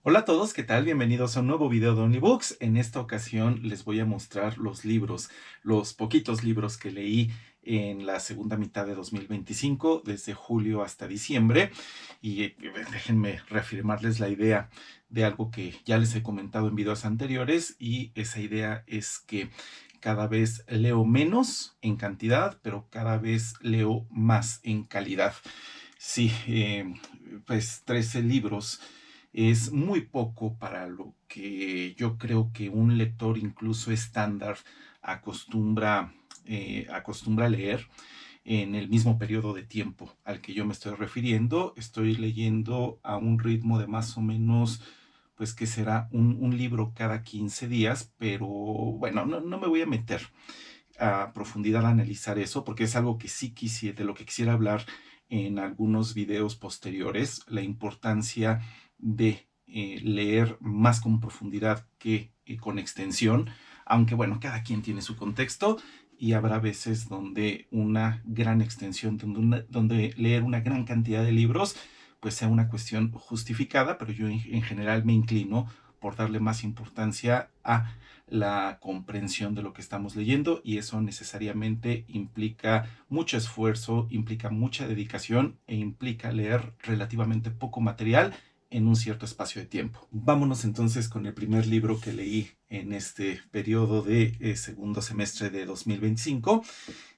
Hola a todos, ¿qué tal? Bienvenidos a un nuevo video de OnlyBooks. En esta ocasión les voy a mostrar los libros, los poquitos libros que leí en la segunda mitad de 2025, desde julio hasta diciembre. Y déjenme reafirmarles la idea de algo que ya les he comentado en videos anteriores, y esa idea es que cada vez leo menos en cantidad, pero cada vez leo más en calidad. Sí, pues 13 libros es muy poco para lo que yo creo que un lector incluso estándar acostumbra a leer en el mismo periodo de tiempo al que yo me estoy refiriendo. Estoy leyendo a un ritmo de más o menos, pues que será un libro cada 15 días, pero bueno, no me voy a meter a profundidad a analizar eso, porque es algo que sí quisiera, de lo que quisiera hablar en algunos videos posteriores, la importancia de leer más con profundidad que con extensión, aunque bueno, cada quien tiene su contexto y habrá veces donde una gran extensión, donde leer una gran cantidad de libros, pues sea una cuestión justificada, pero yo en general me inclino por darle más importancia a la comprensión de lo que estamos leyendo, y eso necesariamente implica mucho esfuerzo, implica mucha dedicación e implica leer relativamente poco material en un cierto espacio de tiempo. Vámonos entonces con el primer libro que leí en este periodo de segundo semestre de 2025,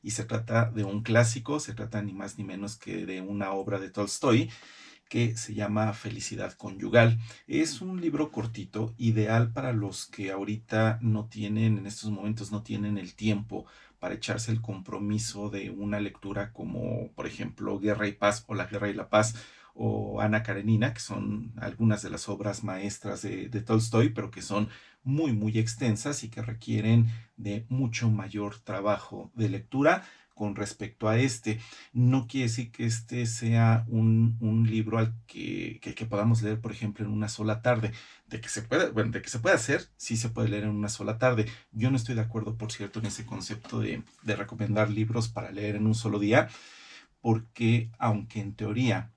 y se trata de un clásico. Se trata ni más ni menos que de una obra de Tolstoy que se llama Felicidad Conyugal. Es un libro cortito, ideal para los que ahorita no tienen, en estos momentos no tienen el tiempo para echarse el compromiso de una lectura como, por ejemplo, Guerra y Paz o La Guerra y la Paz o Ana Karenina, que son algunas de las obras maestras de Tolstoy, pero que son muy extensas y que requieren de mucho mayor trabajo de lectura con respecto a este. No quiere decir que este sea un libro al que podamos leer, por ejemplo, en una sola tarde. De que se puede, bueno, de que se puede hacer, sí se puede leer en una sola tarde. Yo no estoy de acuerdo, por cierto, en ese concepto de recomendar libros para leer en un solo día, porque aunque en teoría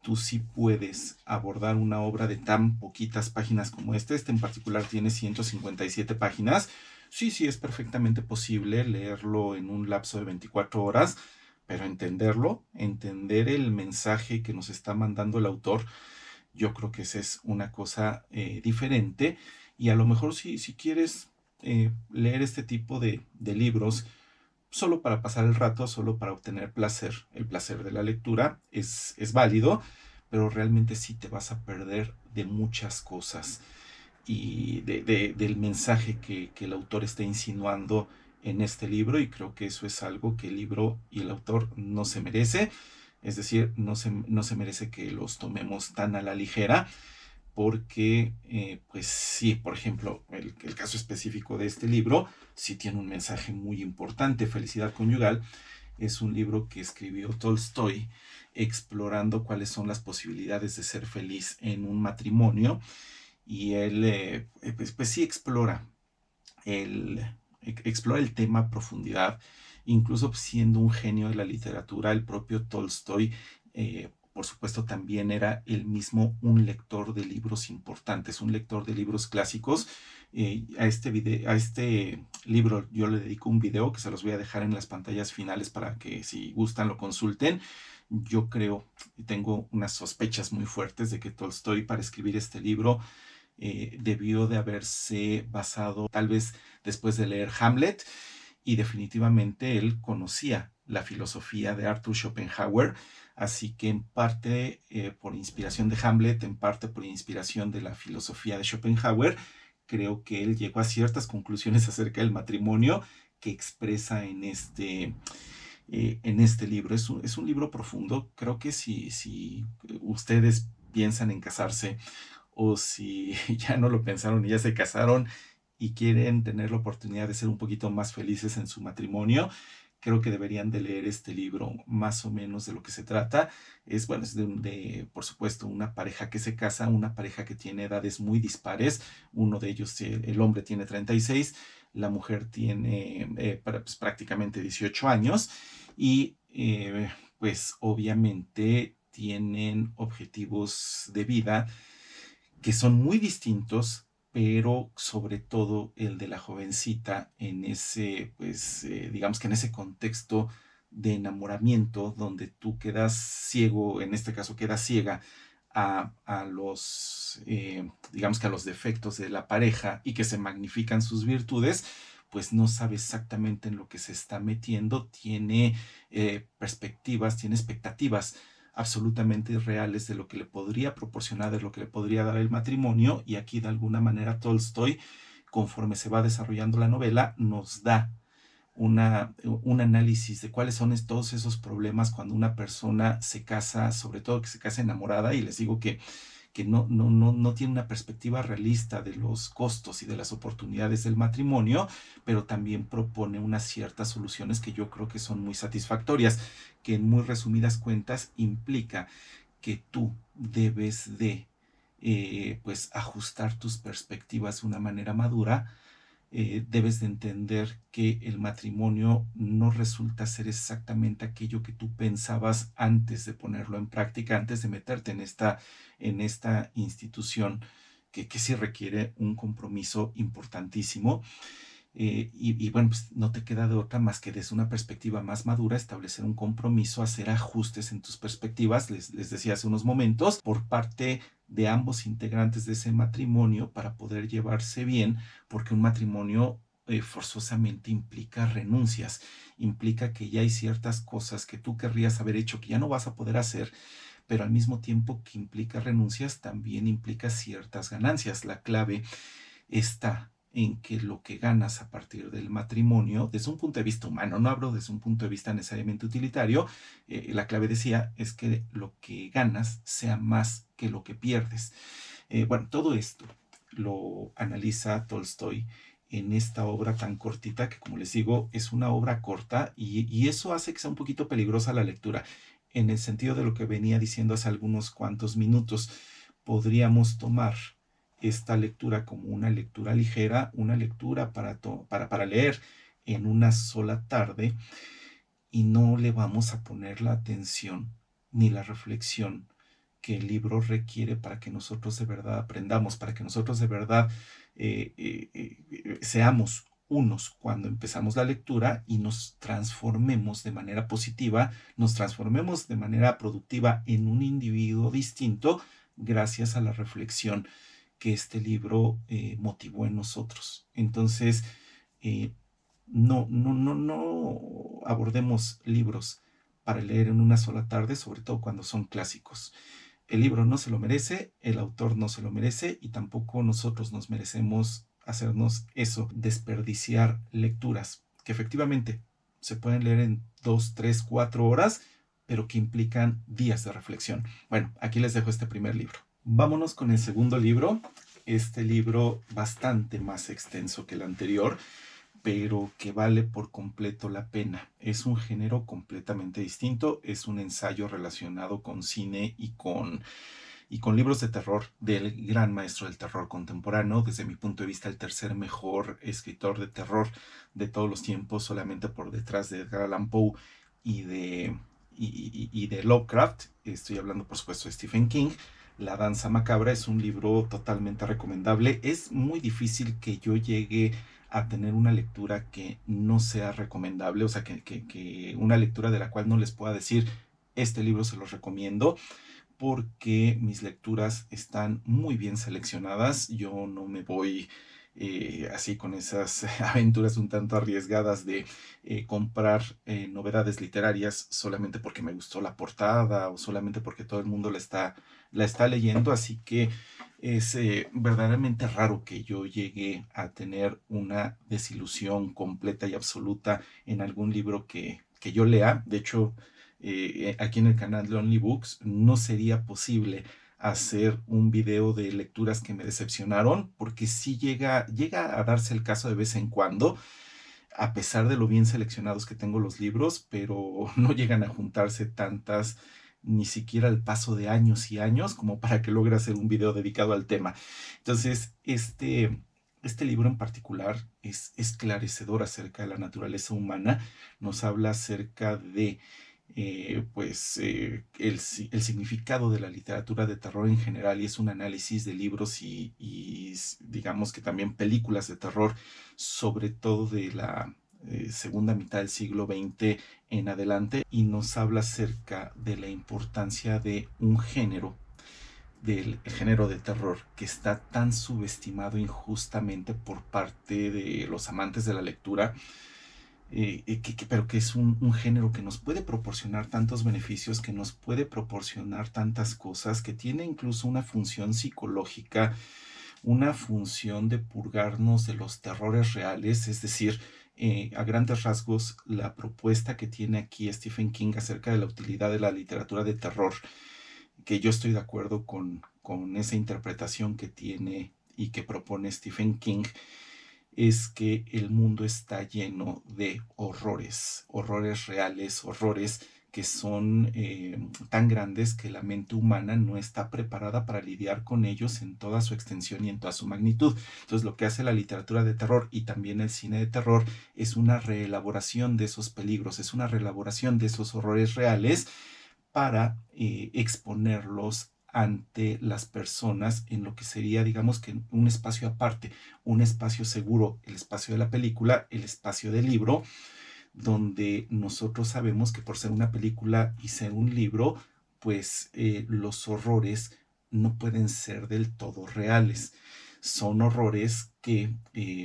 tú sí puedes abordar una obra de tan poquitas páginas como este en particular tiene 157 páginas, sí es perfectamente posible leerlo en un lapso de 24 horas, pero entenderlo, entender el mensaje que nos está mandando el autor, yo creo que esa es una cosa diferente. Y a lo mejor si quieres leer este tipo de libros solo para pasar el rato, solo para obtener placer, el placer de la lectura es válido, pero realmente sí te vas a perder de muchas cosas y del mensaje que el autor está insinuando en este libro, y creo que eso es algo que el libro y el autor no se merece. Es decir, no se merece que los tomemos tan a la ligera, porque, pues sí, por ejemplo, el caso específico de este libro sí tiene un mensaje muy importante. Felicidad Conyugal es un libro que escribió Tolstoy explorando cuáles son las posibilidades de ser feliz en un matrimonio, y él, pues sí el, explora el tema a profundidad, incluso siendo un genio de la literatura. El propio Tolstoy, por supuesto, también era él mismo un lector de libros importantes, un lector de libros clásicos. A este libro yo le dedico un video que se los voy a dejar en las pantallas finales para que si gustan lo consulten. Yo creo, tengo unas sospechas muy fuertes de que Tolstoy, para escribir este libro, debió de haberse basado tal vez después de leer Hamlet, y definitivamente él conocía la filosofía de Arthur Schopenhauer, así que en parte por inspiración de Hamlet, en parte por inspiración de la filosofía de Schopenhauer, creo que él llegó a ciertas conclusiones acerca del matrimonio que expresa en este libro. Es un libro profundo. Creo que si ustedes piensan en casarse, o si ya no lo pensaron y ya se casaron y quieren tener la oportunidad de ser un poquito más felices en su matrimonio, creo que deberían de leer este libro. Más o menos de lo que se trata es, bueno, es por supuesto, una pareja que se casa, una pareja que tiene edades muy dispares. Uno de ellos, el hombre tiene 36, la mujer tiene pues, prácticamente 18 años, y pues obviamente tienen objetivos de vida que son muy distintos, pero sobre todo el de la jovencita en ese, pues, digamos que en ese contexto de enamoramiento donde tú quedas ciego, en este caso quedas ciega a los, digamos que a los defectos de la pareja y que se magnifican sus virtudes, pues no sabe exactamente en lo que se está metiendo, tiene perspectivas, tiene expectativas absolutamente irreales de lo que le podría proporcionar, de lo que le podría dar el matrimonio, y aquí de alguna manera Tolstoy, conforme se va desarrollando la novela, nos da un análisis de cuáles son todos esos problemas cuando una persona se casa, sobre todo que se casa enamorada, y les digo que no tiene una perspectiva realista de los costos y de las oportunidades del matrimonio, pero también propone unas ciertas soluciones que yo creo que son muy satisfactorias, que en muy resumidas cuentas implica que tú debes de pues ajustar tus perspectivas de una manera madura. Debes de entender que el matrimonio no resulta ser exactamente aquello que tú pensabas antes de ponerlo en práctica, antes de meterte en esta institución que sí requiere un compromiso importantísimo. Y bueno, pues no te queda de otra más que desde una perspectiva más madura establecer un compromiso, hacer ajustes en tus perspectivas, les decía hace unos momentos, por parte de ambos integrantes de ese matrimonio para poder llevarse bien, porque un matrimonio forzosamente implica renuncias, implica que ya hay ciertas cosas que tú querrías haber hecho que ya no vas a poder hacer, pero al mismo tiempo que implica renuncias, también implica ciertas ganancias. La clave está en que lo que ganas a partir del matrimonio, desde un punto de vista humano, no hablo desde un punto de vista necesariamente utilitario, la clave decía es que lo que ganas sea más que lo que pierdes. Bueno, todo esto lo analiza Tolstoy en esta obra tan cortita que, como les digo, es una obra corta y eso hace que sea un poquito peligrosa la lectura, en el sentido de lo que venía diciendo hace algunos cuantos minutos. Podríamos tomar esta lectura como una lectura ligera, una lectura para leer en una sola tarde, y no le vamos a poner la atención ni la reflexión que el libro requiere para que nosotros de verdad aprendamos, para que nosotros de verdad seamos unos cuando empezamos la lectura y nos transformemos de manera positiva, nos transformemos de manera productiva en un individuo distinto gracias a la reflexión que este libro motivó en nosotros. Entonces, eh, no abordemos libros para leer en una sola tarde, sobre todo cuando son clásicos. El libro no se lo merece, el autor no se lo merece y tampoco nosotros nos merecemos hacernos eso, desperdiciar lecturas que efectivamente se pueden leer en 2, 3, 4 horas, pero que implican días de reflexión. Bueno, aquí les dejo este primer libro. Vámonos con el segundo libro. Este libro bastante más extenso que el anterior, pero que vale por completo la pena. Es un género completamente distinto, es un ensayo relacionado con cine y con libros de terror del gran maestro del terror contemporáneo, desde mi punto de vista el tercer mejor escritor de terror de todos los tiempos, solamente por detrás de Edgar Allan Poe y de Lovecraft. Estoy hablando por supuesto de Stephen King. La danza macabra es un libro totalmente recomendable. Es muy difícil que yo llegue a tener una lectura que no sea recomendable, o sea, que una lectura de la cual no les pueda decir, este libro se los recomiendo, porque mis lecturas están muy bien seleccionadas. Yo no me voy así con esas aventuras un tanto arriesgadas de comprar novedades literarias solamente porque me gustó la portada o solamente porque todo el mundo la está leyendo. Así que es verdaderamente raro que yo llegue a tener una desilusión completa y absoluta en algún libro que yo lea. De hecho, aquí en el canal de Only Books no sería posible hacer un video de lecturas que me decepcionaron, porque sí llega a darse el caso de vez en cuando, a pesar de lo bien seleccionados que tengo los libros, pero no llegan a juntarse tantas, ni siquiera al paso de años y años, como para que logre hacer un video dedicado al tema. Entonces, este libro en particular es esclarecedor acerca de la naturaleza humana, nos habla acerca de el significado de la literatura de terror en general, y es un análisis de libros digamos que también películas de terror, sobre todo de la segunda mitad del siglo XX en adelante, y nos habla acerca de la importancia de un género, del género de terror, que está tan subestimado injustamente por parte de los amantes de la lectura, pero que es un género que nos puede proporcionar tantos beneficios, que nos puede proporcionar tantas cosas, que tiene incluso una función psicológica, una función de purgarnos de los terrores reales. Es decir, a grandes rasgos, la propuesta que tiene aquí Stephen King acerca de la utilidad de la literatura de terror, que yo estoy de acuerdo con esa interpretación que tiene y que propone Stephen King, es que el mundo está lleno de horrores, horrores reales, horrores que son tan grandes que la mente humana no está preparada para lidiar con ellos en toda su extensión y en toda su magnitud. Entonces, lo que hace la literatura de terror y también el cine de terror es una reelaboración de esos peligros, es una reelaboración de esos horrores reales para exponerlos ante las personas en lo que sería, digamos, que un espacio aparte, un espacio seguro, el espacio de la película, el espacio del libro, donde nosotros sabemos que por ser una película y ser un libro, pues los horrores no pueden ser del todo reales. Son horrores que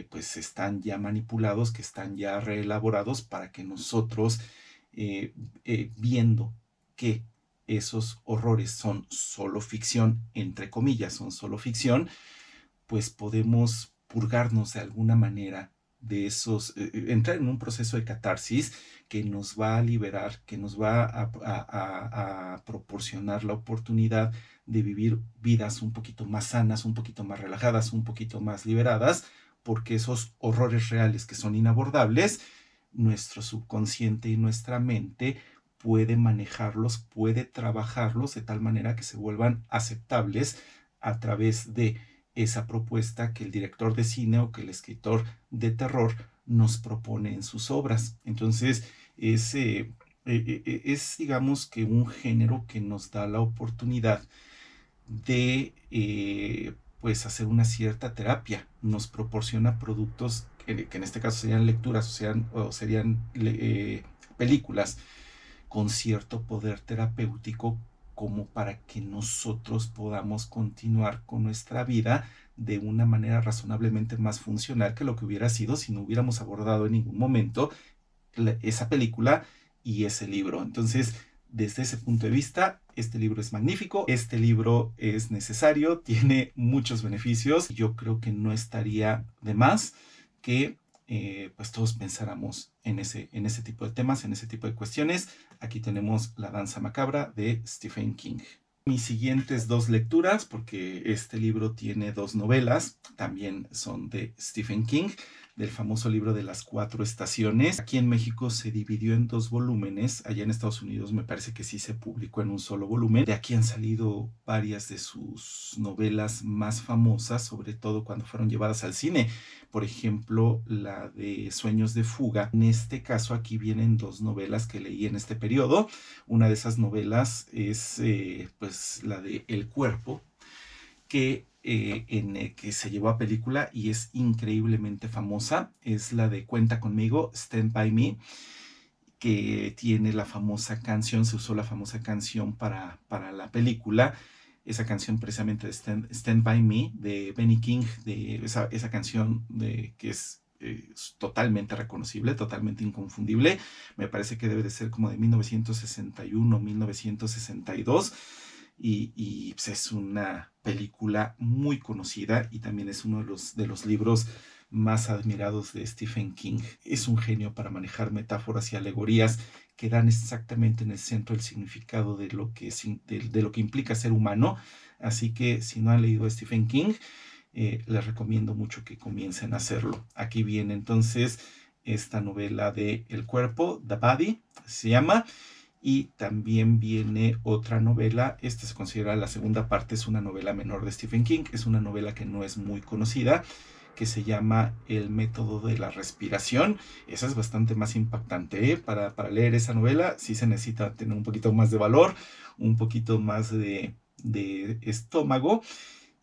pues están ya manipulados, que están ya reelaborados para que nosotros, viendo que esos horrores son solo ficción, entre comillas, son solo ficción, pues podemos purgarnos de alguna manera de esos, entrar en un proceso de catarsis que nos va a liberar, que nos va a proporcionar la oportunidad de vivir vidas un poquito más sanas, un poquito más relajadas, un poquito más liberadas, porque esos horrores reales que son inabordables, nuestro subconsciente y nuestra mente puede manejarlos, puede trabajarlos de tal manera que se vuelvan aceptables a través de esa propuesta que el director de cine o que el escritor de terror nos propone en sus obras. Entonces, es digamos que un género que nos da la oportunidad de pues hacer una cierta terapia, nos proporciona productos que en este caso serían lecturas o serían películas con cierto poder terapéutico, como para que nosotros podamos continuar con nuestra vida de una manera razonablemente más funcional que lo que hubiera sido si no hubiéramos abordado en ningún momento esa película y ese libro. Entonces, desde ese punto de vista, este libro es magnífico, este libro es necesario, tiene muchos beneficios. Yo creo que no estaría de más que pues todos pensáramos en ese tipo de temas, en ese tipo de cuestiones. Aquí tenemos La danza macabra de Stephen King. Mis siguientes dos lecturas, porque este libro tiene dos novelas, también son de Stephen King, del famoso libro de las 4 estaciones. Aquí en México se dividió en 2 volúmenes, allá en Estados Unidos me parece que sí se publicó en un solo volumen. De aquí han salido varias de sus novelas más famosas, sobre todo cuando fueron llevadas al cine. Por ejemplo, la de Sueños de fuga. En este caso, aquí vienen 2 novelas que leí en este periodo. Una de esas novelas es pues la de El cuerpo, que se llevó a película y es increíblemente famosa. Es la de Cuenta conmigo, Stand By Me, que tiene la famosa canción, se usó la famosa canción para la película. Esa canción precisamente de Stand By Me, de Benny King, de esa canción que es totalmente reconocible, totalmente inconfundible. Me parece que debe de ser como de 1961, 1962. Pues es una película muy conocida y también es uno de los libros más admirados de Stephen King. Es un genio para manejar metáforas y alegorías que dan exactamente en el centro el significado de lo de lo que implica ser humano. Así que si no han leído a Stephen King, les recomiendo mucho que comiencen a hacerlo. Aquí viene entonces esta novela de El cuerpo, The Body, se llama. Y también viene otra novela, esta se considera la segunda parte, es una novela menor de Stephen King, es una novela que no es muy conocida, que se llama El método de la respiración. Esa es bastante más impactante, ¿eh? Para leer esa novela sí se necesita tener un poquito más de valor, un poquito más de estómago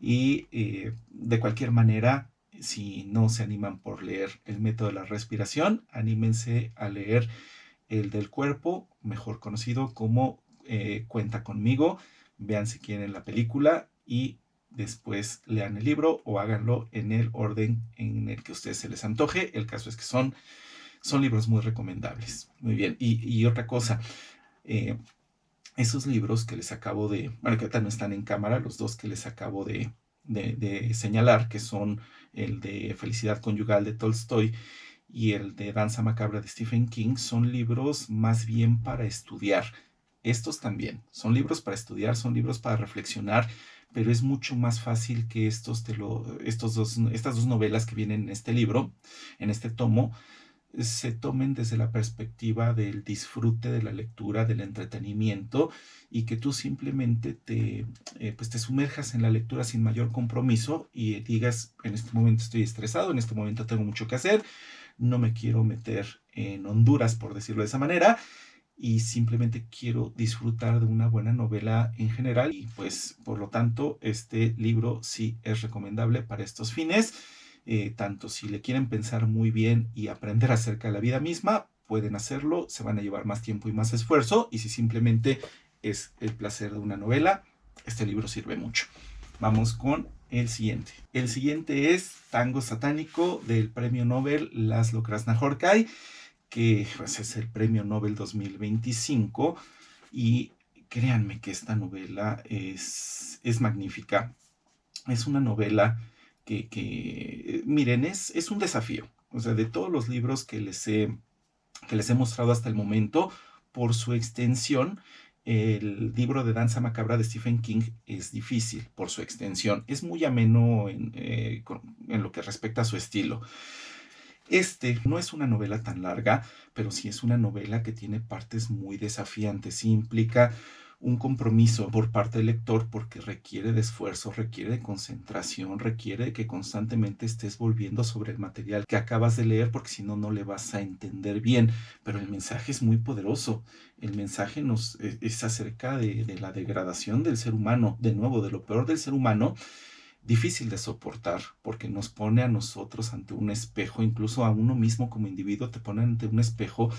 y de cualquier manera, si no se animan por leer El método de la respiración, anímense a leer el del cuerpo, mejor conocido como Cuenta conmigo. Vean si quieren la película y después lean el libro o háganlo en el orden en el que a ustedes se les antoje. El caso es que son libros muy recomendables. Muy bien. Y otra cosa, eh, esos libros que les acabo bueno, que ahorita no están en cámara, los dos que les acabo de señalar, que son el de Felicidad Conyugal de Tolstoy y el de Danza Macabra de Stephen King, son libros más bien para estudiar. Estos también son libros para estudiar, son libros para reflexionar, pero es mucho más fácil que estas dos novelas que vienen en este libro, en este tomo, se tomen desde la perspectiva del disfrute de la lectura, del entretenimiento, y que tú simplemente pues te sumerjas en la lectura sin mayor compromiso y digas, en este momento estoy estresado, en este momento tengo mucho que hacer, no me quiero meter en Honduras, por decirlo de esa manera, y simplemente quiero disfrutar de una buena novela en general. Y pues, por lo tanto, este libro sí es recomendable para estos fines. Tanto si le quieren pensar muy bien y aprender acerca de la vida misma, pueden hacerlo, se van a llevar más tiempo y más esfuerzo. Y si simplemente es el placer de una novela, este libro sirve mucho. Vamos con el siguiente. El siguiente es Tango Satánico del premio Nobel Laszlo Krasznahorkai, que pues, es el premio Nobel 2025, y créanme que esta novela es magnífica. Es una novela miren, es un desafío. O sea, de todos los libros que les he mostrado hasta el momento, por su extensión, el libro de Danza Macabra de Stephen King es difícil por su extensión. Es muy ameno en lo que respecta a su estilo. Este no es una novela tan larga, pero sí es una novela que tiene partes muy desafiantes. Sí implica un compromiso por parte del lector porque requiere de esfuerzo, requiere de concentración, requiere de que constantemente estés volviendo sobre el material que acabas de leer porque si no, no le vas a entender bien. Pero el mensaje es muy poderoso. El mensaje es acerca de la degradación del ser humano, de nuevo, de lo peor del ser humano, difícil de soportar porque nos pone a nosotros ante un espejo, incluso a uno mismo como individuo te pone ante un espejo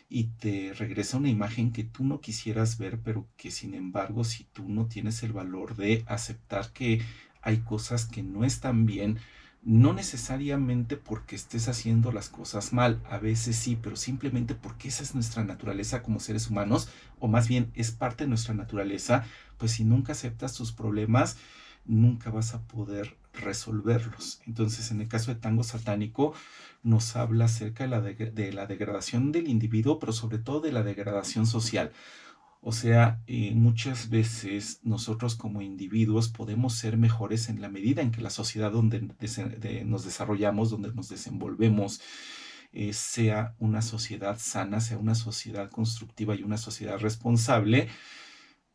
y te regresa una imagen que tú no quisieras ver, pero que sin embargo, si tú no tienes el valor de aceptar que hay cosas que no están bien, no necesariamente porque estés haciendo las cosas mal, a veces sí, pero simplemente porque esa es nuestra naturaleza como seres humanos, o más bien es parte de nuestra naturaleza, pues si nunca aceptas tus problemas, nunca vas a poder resolverlos. Entonces, en el caso de Tango Satánico, nos habla acerca de la degradación del individuo, pero sobre todo de la degradación social. O sea, muchas veces nosotros como individuos podemos ser mejores en la medida en que la sociedad donde nos desarrollamos, donde nos desenvolvemos, sea una sociedad sana, sea una sociedad constructiva y una sociedad responsable,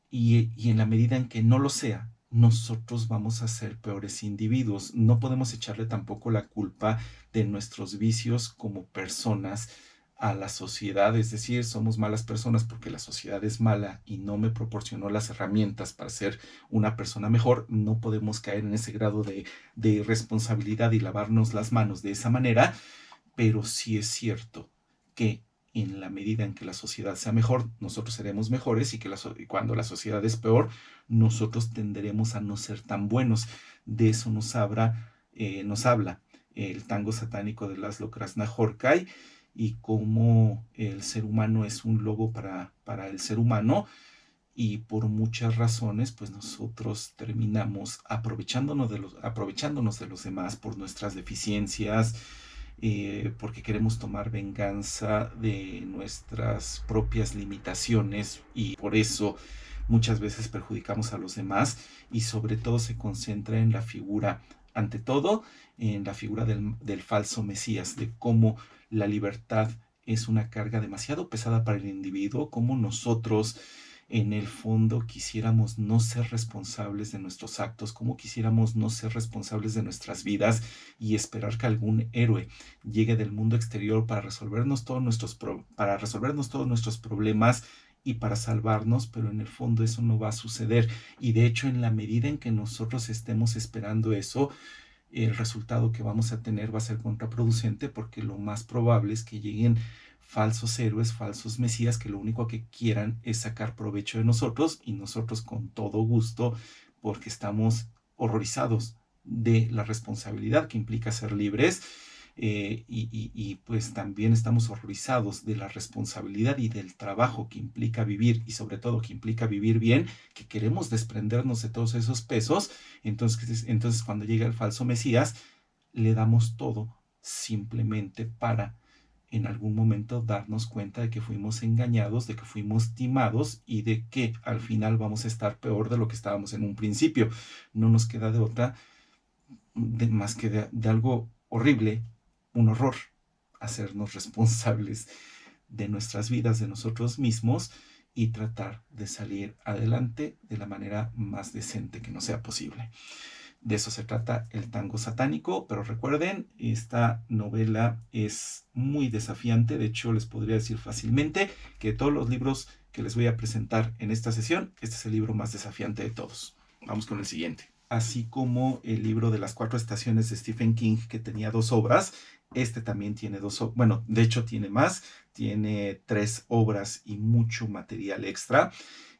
y en la medida en que no lo sea, nosotros vamos a ser peores individuos. No podemos echarle tampoco la culpa de nuestros vicios como personas a la sociedad, es decir, somos malas personas porque la sociedad es mala y no me proporcionó las herramientas para ser una persona mejor. No podemos caer en ese grado de irresponsabilidad y lavarnos las manos de esa manera, pero sí es cierto que en la medida en que la sociedad sea mejor, nosotros seremos mejores y que cuando la sociedad es peor, nosotros tenderemos a no ser tan buenos. De eso nos habla el Tango Satánico de Laszlo Krasznahorkai y cómo el ser humano es un lobo para el ser humano, y por muchas razones, pues nosotros terminamos aprovechándonos de los demás por nuestras deficiencias, porque queremos tomar venganza de nuestras propias limitaciones y por eso muchas veces perjudicamos a los demás, y sobre todo se concentra en la figura, ante todo, en la figura del falso Mesías, de cómo la libertad es una carga demasiado pesada para el individuo, cómo nosotros en el fondo quisiéramos no ser responsables de nuestros actos, cómo quisiéramos no ser responsables de nuestras vidas y esperar que algún héroe llegue del mundo exterior para resolvernos para resolvernos todos nuestros problemas y para salvarnos, pero en el fondo eso no va a suceder. Y de hecho, en la medida en que nosotros estemos esperando eso, el resultado que vamos a tener va a ser contraproducente, porque lo más probable es que lleguen falsos héroes, falsos mesías, que lo único que quieran es sacar provecho de nosotros, y nosotros con todo gusto, porque estamos horrorizados de la responsabilidad que implica ser libres, pues también estamos horrorizados de la responsabilidad y del trabajo que implica vivir, y sobre todo que implica vivir bien, que queremos desprendernos de todos esos pesos. Entonces cuando llega el falso Mesías, le damos todo simplemente para en algún momento darnos cuenta de que fuimos engañados, de que fuimos timados y de que al final vamos a estar peor de lo que estábamos en un principio. No nos queda de otra más que de algo horrible, un horror, hacernos responsables de nuestras vidas, de nosotros mismos, y tratar de salir adelante de la manera más decente que nos sea posible. De eso se trata El Tango Satánico, pero recuerden, esta novela es muy desafiante. De hecho, les podría decir fácilmente que todos los libros que les voy a presentar en esta sesión, este es el libro más desafiante de todos. Vamos con el siguiente. Así como el libro de las 4 estaciones de Stephen King, que tenía 2 obras, este también tiene 2 obras. Bueno, de hecho tiene más, tiene 3 obras y mucho material extra.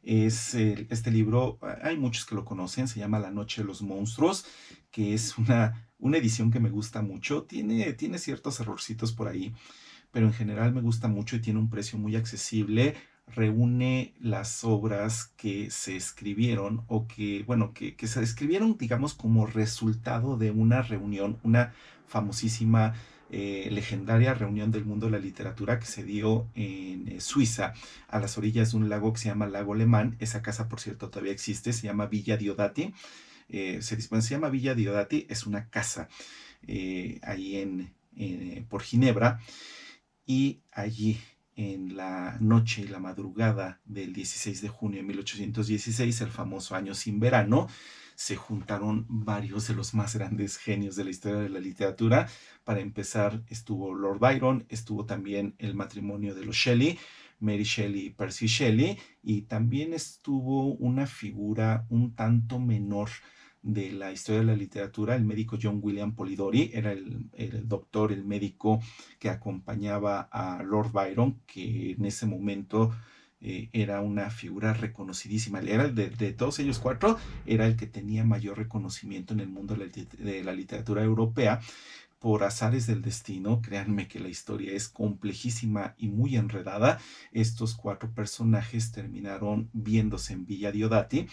Este libro, hay muchos que lo conocen, se llama La Noche de los Monstruos, que es una edición que me gusta mucho. Tiene ciertos errorcitos por ahí, pero en general me gusta mucho y tiene un precio muy accesible. Reúne las obras que se escribieron o que se escribieron, digamos, como resultado de una reunión, una famosísima, legendaria reunión del mundo de la literatura que se dio en Suiza, a las orillas de un lago que se llama Lago Lemán. Esa casa, por cierto, todavía existe, se llama Villa Diodati. Se llama Villa Diodati, es una casa ahí por Ginebra, y allí en la noche y la madrugada del 16 de junio de 1816, el famoso año sin verano, se juntaron varios de los más grandes genios de la historia de la literatura. Para empezar, estuvo Lord Byron, estuvo también el matrimonio de los Shelley, Mary Shelley y Percy Shelley, y también estuvo una figura un tanto menor de la historia de la literatura, el médico John William Polidori. Era el doctor, el médico que acompañaba a Lord Byron, que en ese momento era una figura reconocidísima. Era de todos ellos 4, era el que tenía mayor reconocimiento en el mundo de la literatura europea. Por azares del destino, créanme que la historia es complejísima y muy enredada, estos 4 personajes terminaron viéndose en Villa Diodati,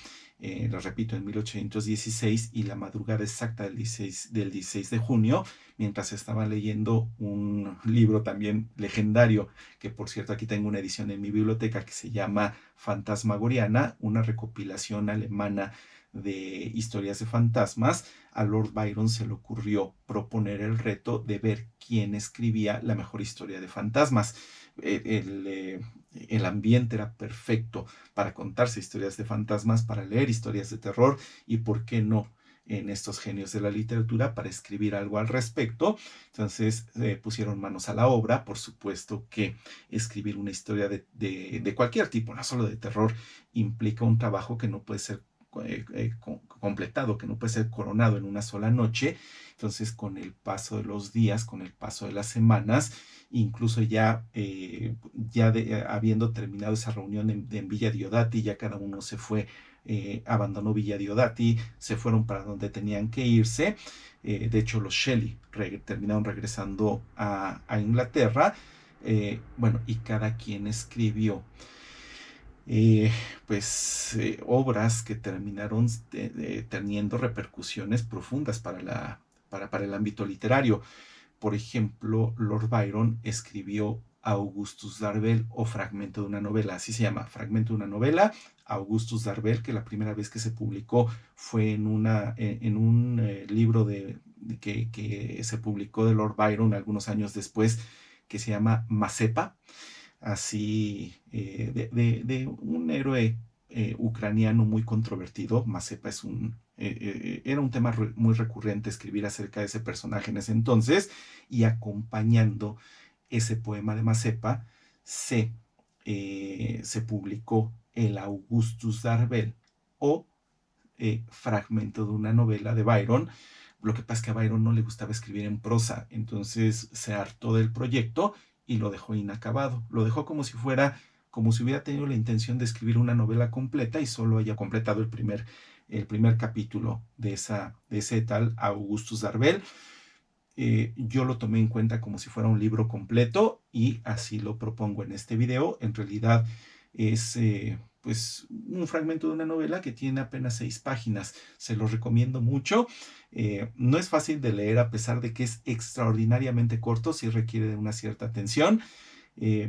lo repito, en 1816, y la madrugada exacta del 16 de junio, mientras estaba leyendo un libro también legendario, que por cierto aquí tengo una edición en mi biblioteca, que se llama Fantasmagoriana, una recopilación alemana de historias de fantasmas. A Lord Byron se le ocurrió proponer el reto de ver quién escribía la mejor historia de fantasmas. El ambiente era perfecto para contarse historias de fantasmas, para leer historias de terror, y por qué no en estos genios de la literatura para escribir algo al respecto. Entonces pusieron manos a la obra. Por supuesto que escribir una historia de cualquier tipo, no solo de terror, implica un trabajo que no puede ser completado, que no puede ser coronado en una sola noche. Entonces, con el paso de los días, con el paso de las semanas, incluso habiendo terminado esa reunión en Villa Diodati, ya cada uno se fue, abandonó Villa Diodati, se fueron para donde tenían que irse. De hecho, los Shelley terminaron regresando a Inglaterra. Bueno, y cada quien escribió obras que terminaron teniendo repercusiones profundas para el ámbito literario. Por ejemplo, Lord Byron escribió Augustus Darvel, o Fragmento de una novela, así se llama, Fragmento de una novela, Augustus Darvel, que la primera vez que se publicó fue en un libro que se publicó de Lord Byron algunos años después, que se llama Mazepa. así de un héroe ucraniano muy controvertido. Mazepa era un tema muy recurrente escribir acerca de ese personaje en ese entonces, y acompañando ese poema de Mazepa se publicó el Augustus Darbel, o fragmento de una novela de Byron. Lo que pasa es que a Byron no le gustaba escribir en prosa, entonces se hartó del proyecto y lo dejó inacabado. Lo dejó como si hubiera tenido la intención de escribir una novela completa y solo haya completado el primer capítulo de ese tal Augustus Darbel. Yo lo tomé en cuenta como si fuera un libro completo y así lo propongo en este video. En realidad es pues un fragmento de una novela que tiene apenas 6 páginas. Se lo recomiendo mucho. No es fácil de leer, a pesar de que es extraordinariamente corto, sí requiere de una cierta atención.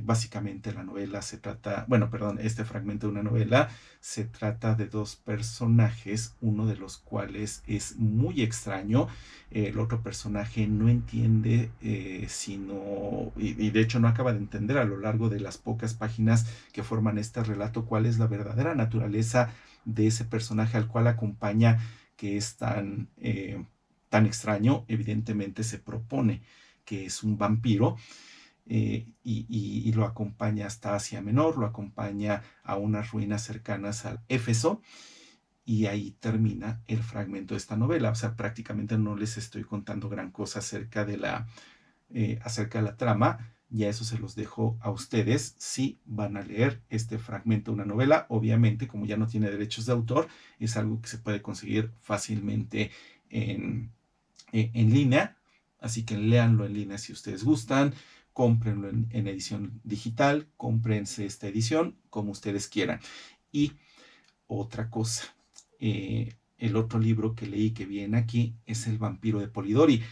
Básicamente la novela se trata, bueno, perdón, este fragmento de una novela se trata de dos personajes, uno de los cuales es muy extraño. El otro personaje no entiende, y de hecho no acaba de entender a lo largo de las pocas páginas que forman este relato cuál es la verdadera naturaleza de ese personaje al cual acompaña, que es tan extraño. Evidentemente se propone que es un vampiro, y lo acompaña hasta Asia Menor, lo acompaña a unas ruinas cercanas al Éfeso, y ahí termina el fragmento de esta novela. O sea, prácticamente no les estoy contando gran cosa acerca de la trama. Ya eso se los dejo a ustedes si van a leer este fragmento de una novela. Obviamente, como ya no tiene derechos de autor, es algo que se puede conseguir fácilmente en línea. Así que léanlo en línea si ustedes gustan, cómprenlo en edición digital, cómprense esta edición como ustedes quieran. Y otra cosa, el otro libro que leí que viene aquí es El vampiro de Polidori.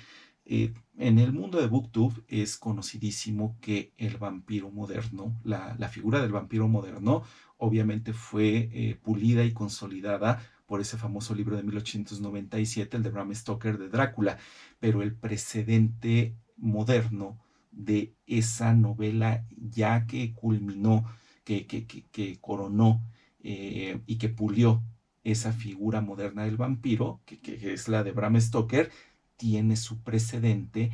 En el mundo de BookTube es conocidísimo que el vampiro moderno, la figura del vampiro moderno, obviamente fue pulida y consolidada por ese famoso libro de 1897, el de Bram Stoker, de Drácula. Pero el precedente moderno de esa novela, ya que culminó, que coronó y que pulió esa figura moderna del vampiro, que es la de Bram Stoker, tiene su precedente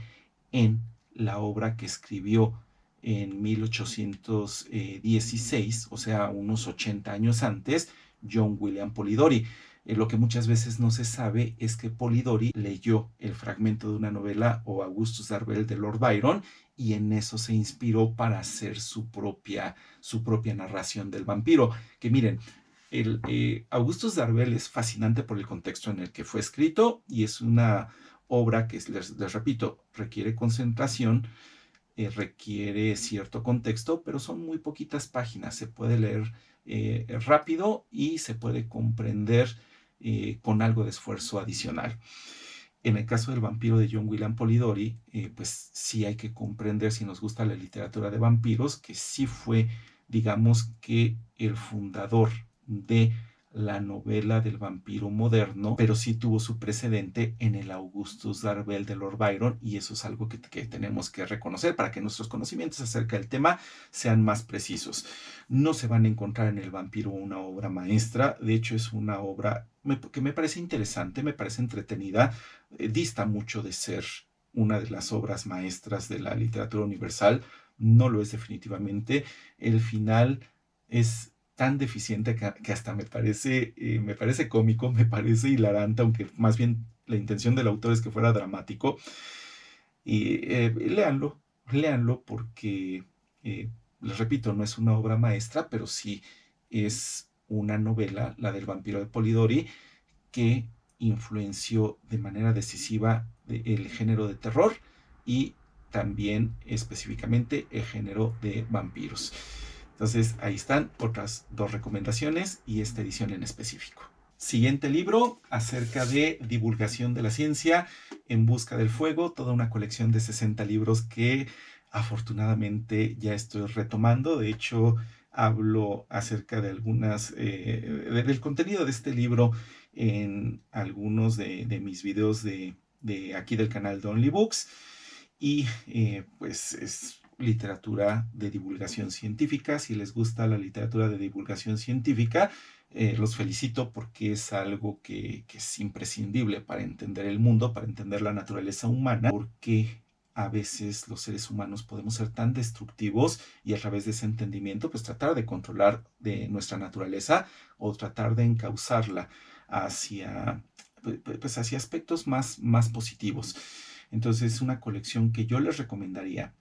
en la obra que escribió en 1816, o sea, unos 80 años antes, John William Polidori. Lo que muchas veces no se sabe es que Polidori leyó el fragmento de una novela, o Augustus Darbel, de Lord Byron, y en eso se inspiró para hacer su propia narración del vampiro. Que miren, Augustus Darbel es fascinante por el contexto en el que fue escrito, y es una obra que, les repito, requiere concentración, requiere cierto contexto, pero son muy poquitas páginas. Se puede leer rápido y se puede comprender con algo de esfuerzo adicional. En el caso del vampiro de John William Polidori, pues sí hay que comprender, si nos gusta la literatura de vampiros, que sí fue, digamos, que el fundador de la novela del vampiro moderno, pero sí tuvo su precedente en el Augustus Darbel de Lord Byron, y eso es algo que tenemos que reconocer para que nuestros conocimientos acerca del tema sean más precisos. No se van a encontrar en el vampiro una obra maestra. De hecho, es una obra que me parece interesante, me parece entretenida. Dista mucho de ser una de las obras maestras de la literatura universal. No lo es definitivamente. El final es tan deficiente que hasta me parece cómico, me parece hilarante, aunque más bien la intención del autor es que fuera dramático. Y léanlo porque, les repito, no es una obra maestra, pero sí es una novela, la del vampiro de Polidori, que influenció de manera decisiva el género de terror, y también específicamente el género de vampiros. Entonces ahí están otras 2 recomendaciones y esta edición en específico. Siguiente libro, acerca de divulgación de la ciencia, En busca del fuego, toda una colección de 60 libros que afortunadamente ya estoy retomando. De hecho, hablo acerca de del contenido de este libro en algunos de mis videos de aquí del canal de Only Books. Y pues literatura de divulgación científica. Si les gusta la literatura de divulgación científica, los felicito porque es algo que es imprescindible para entender el mundo, para entender la naturaleza humana, porque a veces los seres humanos podemos ser tan destructivos y a través de ese entendimiento pues tratar de controlar de nuestra naturaleza o tratar de encauzarla hacia, pues, hacia aspectos más positivos. Entonces es una colección que yo les recomendaría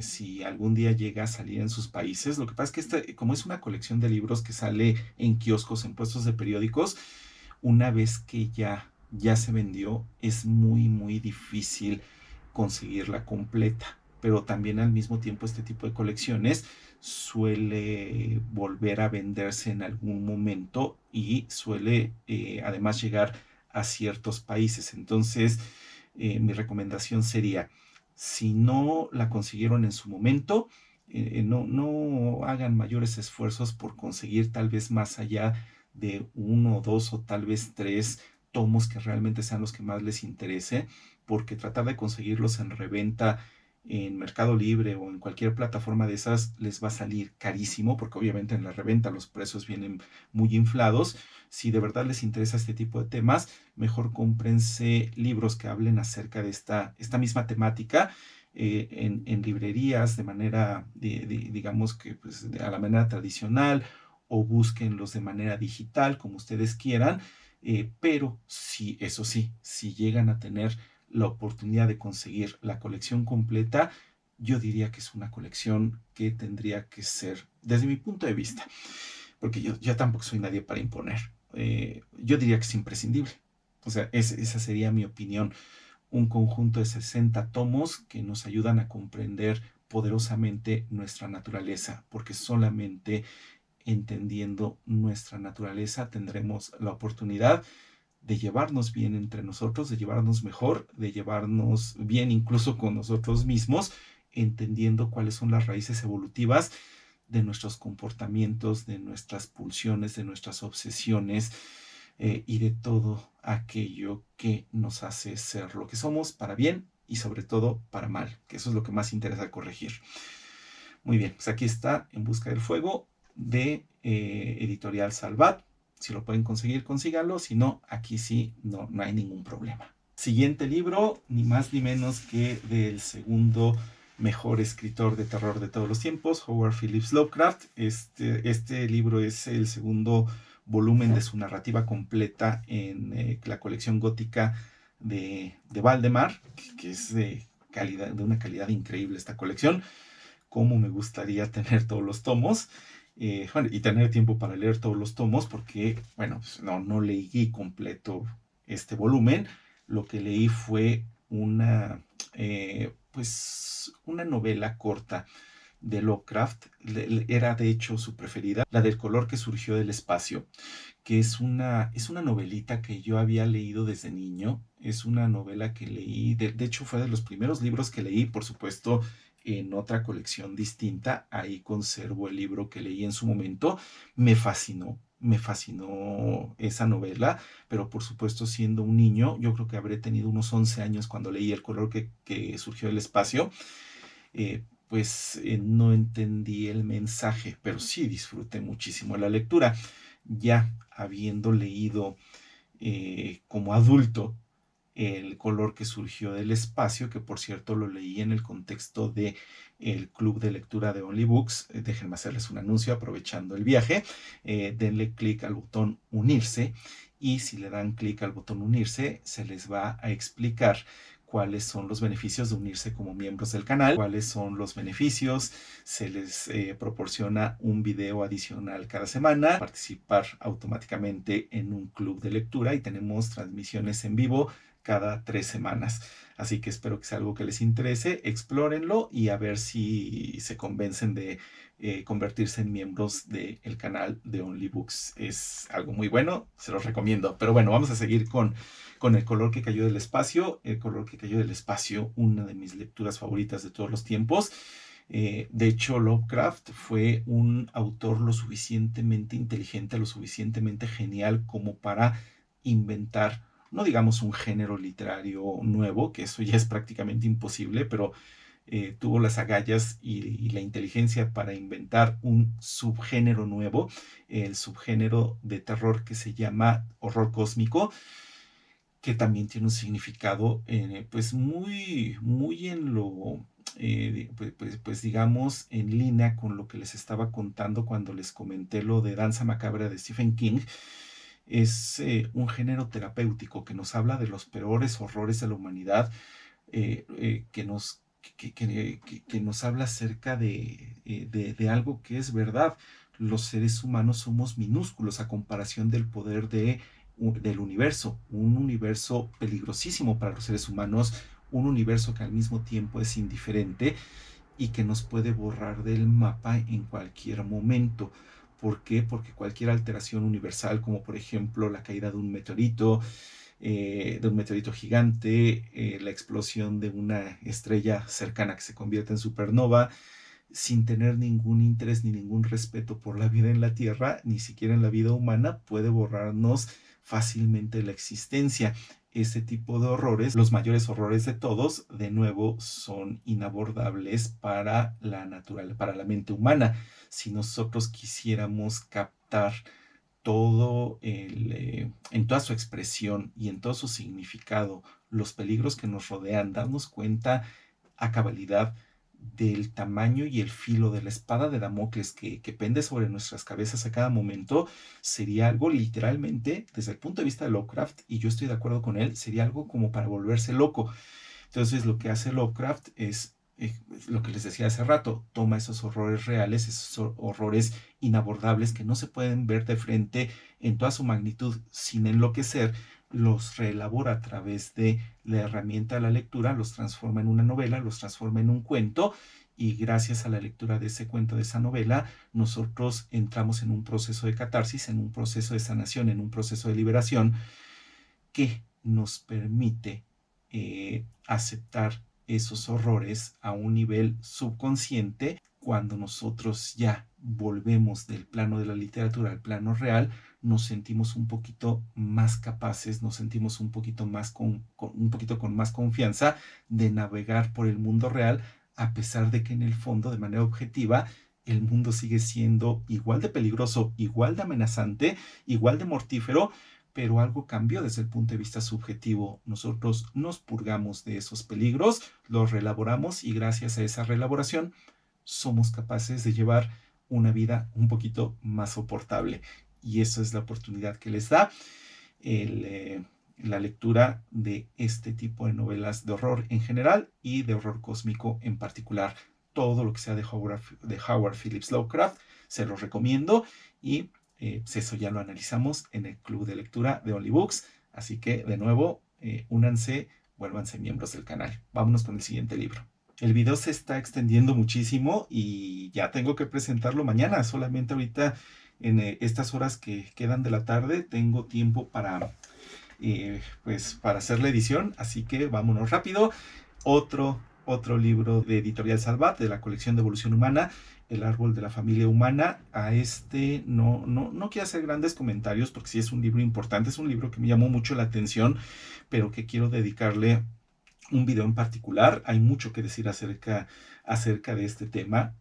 si algún día llega a salir en sus países. Lo que pasa es que como es una colección de libros que sale en kioscos, en puestos de periódicos, una vez que ya se vendió, es muy difícil conseguirla completa. Pero también al mismo tiempo este tipo de colecciones suele volver a venderse en algún momento y suele además llegar a ciertos países. Entonces, mi recomendación sería, si no la consiguieron en su momento, no hagan mayores esfuerzos por conseguir tal vez más allá de uno, dos o tal vez tres tomos que realmente sean los que más les interese, porque tratar de conseguirlos en reventa en Mercado Libre o en cualquier plataforma de esas les va a salir carísimo, porque obviamente en la reventa los precios vienen muy inflados. Si de verdad les interesa este tipo de temas, mejor cómprense libros que hablen acerca de esta misma temática en librerías de manera, digamos que pues, a la manera tradicional, o búsquenlos de manera digital, como ustedes quieran. Pero sí, eso sí, si llegan a tener la oportunidad de conseguir la colección completa, yo diría que es una colección que tendría que ser, desde mi punto de vista, porque yo tampoco soy nadie para imponer, yo diría que es imprescindible. O sea, esa sería mi opinión. Un conjunto de 60 tomos que nos ayudan a comprender poderosamente nuestra naturaleza, porque solamente entendiendo nuestra naturaleza tendremos la oportunidad de llevarnos bien entre nosotros, de llevarnos mejor, de llevarnos bien incluso con nosotros mismos, entendiendo cuáles son las raíces evolutivas de nuestros comportamientos, de nuestras pulsiones, de nuestras obsesiones y de todo aquello que nos hace ser lo que somos para bien y sobre todo para mal, que eso es lo que más interesa corregir. Muy bien, pues aquí está En Busca del Fuego de Editorial Salvat. Si lo pueden conseguir, consíganlo. Si no, aquí sí, no hay ningún problema. Siguiente libro, ni más ni menos que del segundo mejor escritor de terror de todos los tiempos, Howard Phillips Lovecraft. Este libro es el segundo volumen de su narrativa completa en la colección gótica de Valdemar, que es de una calidad increíble esta colección. Cómo me gustaría tener todos los tomos bueno, y tener tiempo para leer todos los tomos, porque, bueno, pues no leí completo este volumen. Lo que leí fue pues una novela corta de Lovecraft. Era de hecho su preferida, la del color que surgió del espacio, que es una novelita que yo había leído desde niño. Es una novela que leí, de hecho fue de los primeros libros que leí, por supuesto, en otra colección distinta. Ahí conservo el libro que leí en su momento. Me fascinó esa novela, pero por supuesto siendo un niño, yo creo que habré tenido unos 11 años cuando leí El color que surgió del espacio. Pues no entendí el mensaje, pero sí disfruté muchísimo la lectura. Ya habiendo leído como adulto El color que surgió del espacio, que por cierto lo leí en el contexto de el club de lectura de Only Books. Déjenme hacerles un anuncio aprovechando el viaje. Denle clic al botón unirse, y si le dan clic al botón unirse se les va a explicar cuáles son los beneficios de unirse como miembros del canal, cuáles son los beneficios. Se les proporciona un video adicional cada semana, participar automáticamente en un club de lectura, y tenemos transmisiones en vivo cada 3 semanas. Así que espero que sea algo que les interese, explórenlo y a ver si se convencen de convertirse en miembros del canal de Only Books. Es algo muy bueno, se los recomiendo. Pero bueno, vamos a seguir con El color que cayó del espacio. El color que cayó del espacio, una de mis lecturas favoritas de todos los tiempos. De hecho, Lovecraft fue un autor lo suficientemente inteligente, lo suficientemente genial como para inventar, no digamos un género literario nuevo, que eso ya es prácticamente imposible, pero tuvo las agallas y la inteligencia para inventar un subgénero nuevo, el subgénero de terror que se llama horror cósmico, que también tiene un significado pues muy en lo, pues digamos, en línea con lo que les estaba contando cuando les comenté lo de Danza Macabra de Stephen King. Es un género terapéutico que nos habla de los peores horrores de la humanidad, que nos habla acerca de algo que es verdad. Los seres humanos somos minúsculos a comparación del poder del universo, un universo peligrosísimo para los seres humanos, un universo que al mismo tiempo es indiferente y que nos puede borrar del mapa en cualquier momento. ¿Por qué? Porque cualquier alteración universal, como por ejemplo la caída de un meteorito gigante, la explosión de una estrella cercana que se convierte en supernova, sin tener ningún interés ni ningún respeto por la vida en la Tierra, ni siquiera en la vida humana, puede borrarnos fácilmente la existencia. Este tipo de horrores, los mayores horrores de todos, de nuevo, son inabordables para la mente humana. Si nosotros quisiéramos captar en toda su expresión y en todo su significado, los peligros que nos rodean, darnos cuenta a cabalidad del tamaño y el filo de la espada de Damocles que pende sobre nuestras cabezas a cada momento, sería algo literalmente, desde el punto de vista de Lovecraft, y yo estoy de acuerdo con él, sería algo como para volverse loco. Entonces lo que hace Lovecraft es lo que les decía hace rato, toma esos horrores reales, esos horrores inabordables que no se pueden ver de frente en toda su magnitud sin enloquecer, los reelabora a través de la herramienta de la lectura, los transforma en una novela, los transforma en un cuento, y gracias a la lectura de ese cuento, de esa novela, nosotros entramos en un proceso de catarsis, en un proceso de sanación, en un proceso de liberación que nos permite aceptar esos horrores a un nivel subconsciente. Cuando nosotros ya volvemos del plano de la literatura al plano real, nos sentimos un poquito más capaces, nos sentimos un poquito más un poquito con más confianza de navegar por el mundo real, a pesar de que en el fondo, de manera objetiva, el mundo sigue siendo igual de peligroso, igual de amenazante, igual de mortífero, pero algo cambió desde el punto de vista subjetivo. Nosotros nos purgamos de esos peligros, los reelaboramos, y gracias a esa reelaboración somos capaces de llevar una vida un poquito más soportable. Y esa es la oportunidad que les da la lectura de este tipo de novelas de horror en general y de horror cósmico en particular. Todo lo que sea de Howard Phillips Lovecraft se los recomiendo, y pues eso ya lo analizamos en el club de lectura de Only Books. Así que de nuevo, únanse, vuélvanse miembros del canal. Vámonos con el siguiente libro. El video se está extendiendo muchísimo y ya tengo que presentarlo mañana. Solamente ahorita, en estas horas que quedan de la tarde, tengo tiempo pues para hacer la edición. Así que vámonos rápido. Otro libro de Editorial Salvat, de la colección de Evolución Humana, El árbol de la familia humana. A este no quiero hacer grandes comentarios porque sí es un libro importante, es un libro que me llamó mucho la atención, pero que quiero dedicarle un video en particular. Hay mucho que decir acerca de este tema.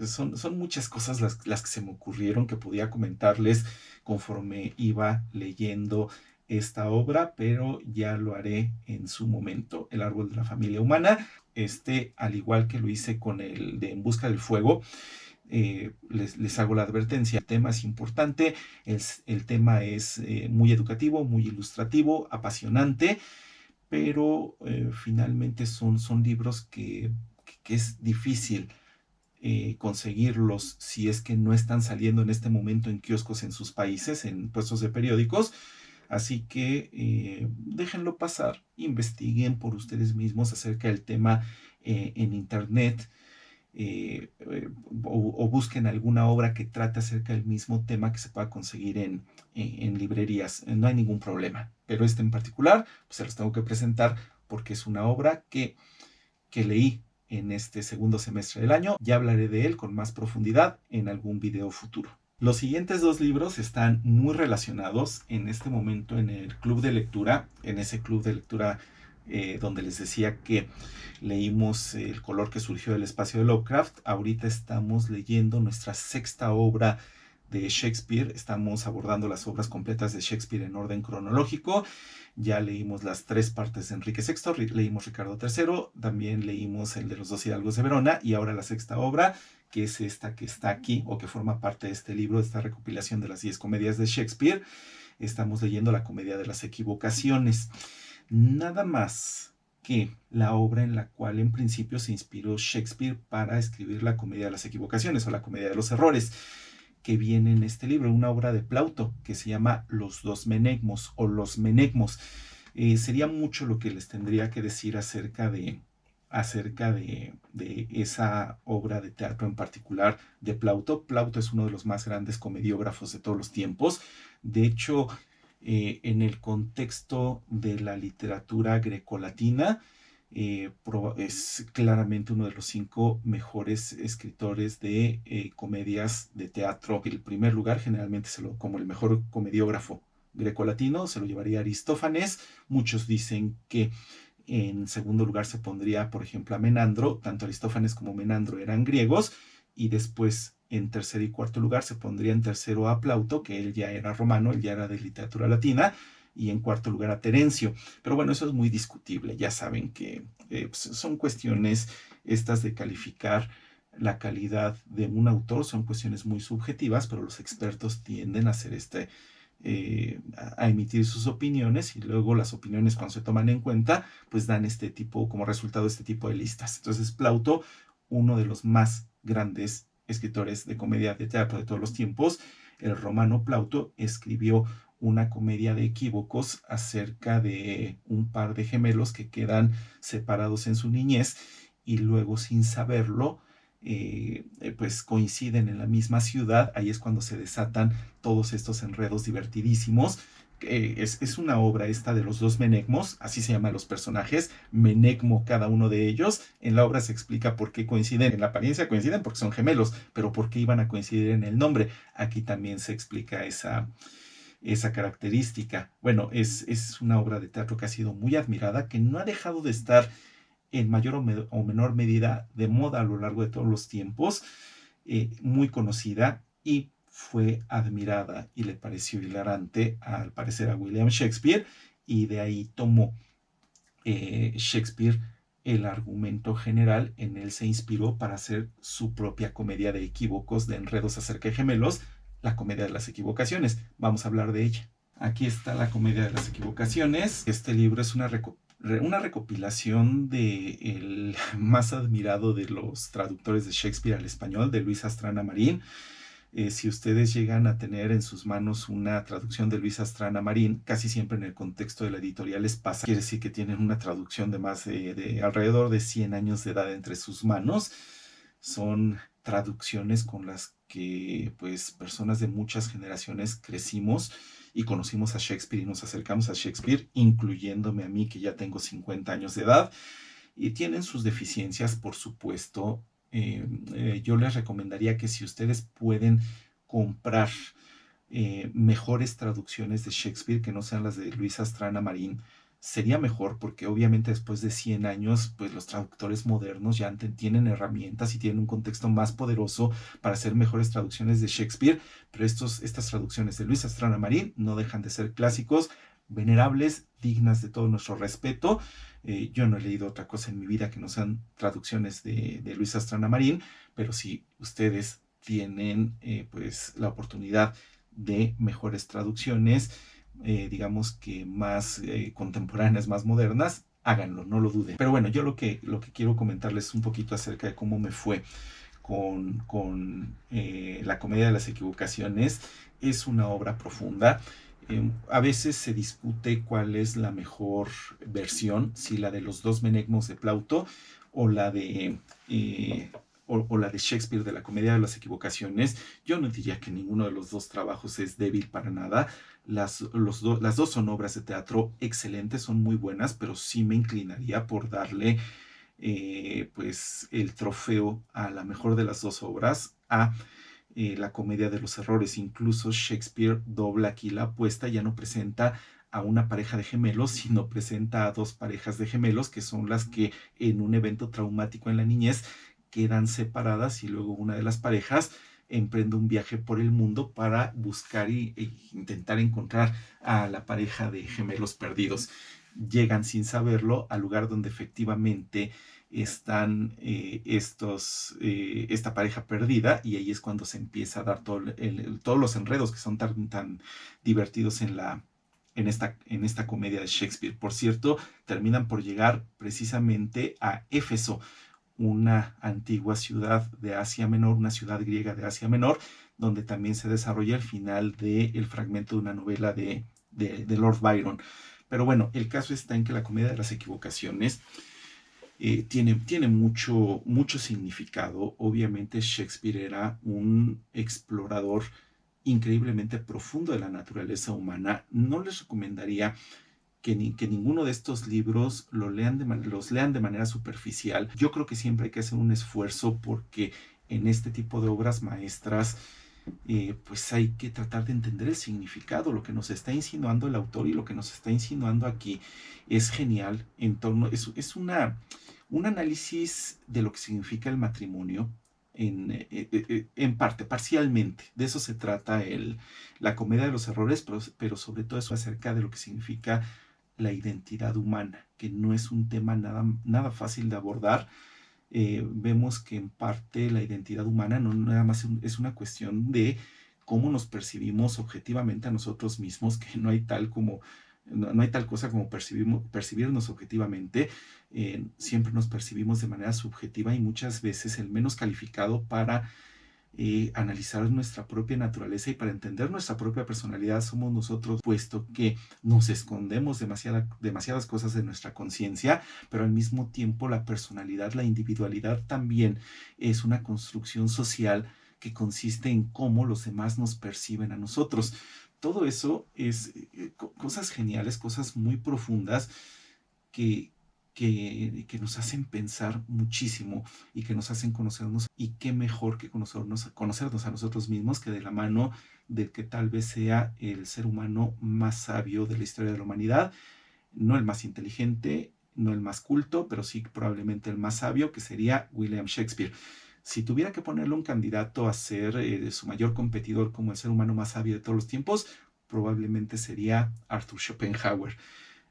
Son muchas cosas las que se me ocurrieron que podía comentarles conforme iba leyendo esta obra, pero ya lo haré en su momento. El árbol de la familia humana, al igual que lo hice con el de En busca del fuego, les hago la advertencia. El tema es importante, el tema es muy educativo, muy ilustrativo, apasionante, pero finalmente son libros que es difícil conseguirlos si es que no están saliendo en este momento en kioscos en sus países, en puestos de periódicos. Así que déjenlo pasar, investiguen por ustedes mismos acerca del tema en internet, o busquen alguna obra que trate acerca del mismo tema que se pueda conseguir en librerías. No hay ningún problema, pero este en particular pues se los tengo que presentar porque es una obra que leí en este segundo semestre del año. Ya hablaré de él con más profundidad en algún video futuro. Los siguientes dos libros están muy relacionados en este momento en el club de lectura, en ese club de lectura donde les decía que leímos El color que surgió del espacio de Lovecraft. Ahorita estamos leyendo nuestra sexta obra de Shakespeare. Estamos abordando las obras completas de Shakespeare en orden cronológico. Ya leímos las 3 partes de Enrique VI, leímos Ricardo III, también leímos el de los 2 hidalgos de Verona, y ahora la sexta obra, que es esta que está aquí, o que forma parte de este libro, de esta recopilación de las 10 comedias de Shakespeare. Estamos leyendo la Comedia de las Equivocaciones. Nada más que la obra en la cual en principio se inspiró Shakespeare para escribir la Comedia de las Equivocaciones o la Comedia de los Errores, que viene en este libro, una obra de Plauto que se llama Los dos Menegmos o Los Menegmos. Sería mucho lo que les tendría que decir acerca de esa obra de teatro en particular de Plauto. Plauto es uno de los más grandes comediógrafos de todos los tiempos. De hecho, en el contexto de la literatura grecolatina, es claramente uno de los 5 mejores escritores de comedias de teatro. El primer lugar, generalmente como el mejor comediógrafo grecolatino, se lo llevaría Aristófanes. Muchos dicen que en segundo lugar se pondría, por ejemplo, a Menandro. Tanto Aristófanes como Menandro eran griegos. Y después, en tercer y cuarto lugar, se pondría en tercero a Plauto, que él ya era romano, él ya era de literatura latina. Y en cuarto lugar a Terencio. Pero bueno, eso es muy discutible. Ya saben que pues son cuestiones estas de calificar la calidad de un autor, son cuestiones muy subjetivas, pero los expertos tienden a hacer a emitir sus opiniones, y luego las opiniones, cuando se toman en cuenta, pues dan como resultado este tipo de listas. Entonces, Plauto, uno de los más grandes escritores de comedia de teatro de todos los tiempos, el romano Plauto, escribió una comedia de equívocos acerca de un par de gemelos que quedan separados en su niñez y luego, sin saberlo, pues coinciden en la misma ciudad. Ahí es cuando se desatan todos estos enredos divertidísimos. Es una obra esta de los dos Menegmos, así se llaman los personajes, Menegmo cada uno de ellos. En la obra se explica por qué coinciden, en la apariencia coinciden porque son gemelos, pero por qué iban a coincidir en el nombre. Aquí también se explica esa característica. Bueno, es una obra de teatro que ha sido muy admirada, que no ha dejado de estar en mayor o menor medida de moda a lo largo de todos los tiempos, muy conocida, y fue admirada y le pareció hilarante, al parecer, a William Shakespeare, y de ahí tomó Shakespeare el argumento general. En él se inspiró para hacer su propia comedia de equívocos, de enredos acerca de gemelos, la Comedia de las Equivocaciones. Vamos a hablar de ella. Aquí está la Comedia de las Equivocaciones. Este libro es una recopilación de el más admirado de los traductores de Shakespeare al español, de Luis Astrana Marín. Si ustedes llegan a tener en sus manos una traducción de Luis Astrana Marín, casi siempre en el contexto de la editorial Espasa, quiere decir que tienen una traducción de alrededor de 100 años de edad entre sus manos. Son traducciones con las que pues personas de muchas generaciones crecimos y conocimos a Shakespeare y nos acercamos a Shakespeare, incluyéndome a mí, que ya tengo 50 años de edad, y tienen sus deficiencias, por supuesto. Yo les recomendaría que, si ustedes pueden comprar mejores traducciones de Shakespeare que no sean las de Luis Astrana Marín, sería mejor, porque obviamente después de 100 años, pues los traductores modernos ya tienen herramientas y tienen un contexto más poderoso para hacer mejores traducciones de Shakespeare, pero estas traducciones de Luis Astrana Marín no dejan de ser clásicos, venerables, dignas de todo nuestro respeto. Yo no he leído otra cosa en mi vida que no sean traducciones de Luis Astrana Marín, pero si ustedes tienen pues la oportunidad de mejores traducciones, digamos que más contemporáneas, más modernas, háganlo, no lo duden. Pero bueno, yo lo que quiero comentarles un poquito acerca de cómo me fue con la Comedia de las Equivocaciones. Es una obra profunda. A veces se discute cuál es la mejor versión, si la de los dos Menegmos de Plauto o la de la de Shakespeare, de la Comedia de las Equivocaciones. Yo no diría que ninguno de los dos trabajos es débil para nada. Las dos son obras de teatro excelentes, son muy buenas, pero sí me inclinaría por darle pues el trofeo a la mejor de las dos obras, a la Comedia de los Errores. Incluso Shakespeare dobla aquí la apuesta, ya no presenta a una pareja de gemelos, sino presenta a dos parejas de gemelos que son las que en un evento traumático en la niñez quedan separadas y luego una de las parejas emprende un viaje por el mundo para buscar e intentar encontrar a la pareja de gemelos perdidos. Llegan sin saberlo al lugar donde efectivamente están esta pareja perdida, y ahí es cuando se empieza a dar todos los enredos que son tan divertidos en esta comedia de Shakespeare. Por cierto, terminan por llegar precisamente a Éfeso, una antigua ciudad de Asia Menor, una ciudad griega de Asia Menor, donde también se desarrolla el final del fragmento de una novela de Lord Byron. Pero bueno, el caso está en que la comedia de las equivocaciones tiene mucho significado. Obviamente Shakespeare era un explorador increíblemente profundo de la naturaleza humana. No les recomendaría que ninguno de estos libros los lean de manera superficial. Yo creo que siempre hay que hacer un esfuerzo, porque en este tipo de obras maestras pues hay que tratar de entender el significado, lo que nos está insinuando el autor y lo que nos está insinuando aquí es genial. Un análisis de lo que significa el matrimonio en parte, parcialmente. De eso se trata la comedia de los errores, pero sobre todo eso acerca de lo que significa la identidad humana, que no es un tema nada fácil de abordar. Vemos que en parte la identidad humana no nada más es una cuestión de cómo nos percibimos objetivamente a nosotros mismos, que no hay tal cosa como percibirnos objetivamente. Siempre nos percibimos de manera subjetiva, y muchas veces el menos calificado para analizar nuestra propia naturaleza y para entender nuestra propia personalidad somos nosotros, puesto que nos escondemos demasiadas cosas de nuestra conciencia, pero al mismo tiempo la personalidad, la individualidad también es una construcción social que consiste en cómo los demás nos perciben a nosotros. Todo eso es cosas geniales, cosas muy profundas que, que nos hacen pensar muchísimo y que nos hacen conocernos. Y qué mejor que conocernos a nosotros mismos que de la mano del que tal vez sea el ser humano más sabio de la historia de la humanidad. No el más inteligente, no el más culto, pero sí probablemente el más sabio, que sería William Shakespeare. Si tuviera que ponerle un candidato a ser su mayor competidor como el ser humano más sabio de todos los tiempos, probablemente sería Arthur Schopenhauer.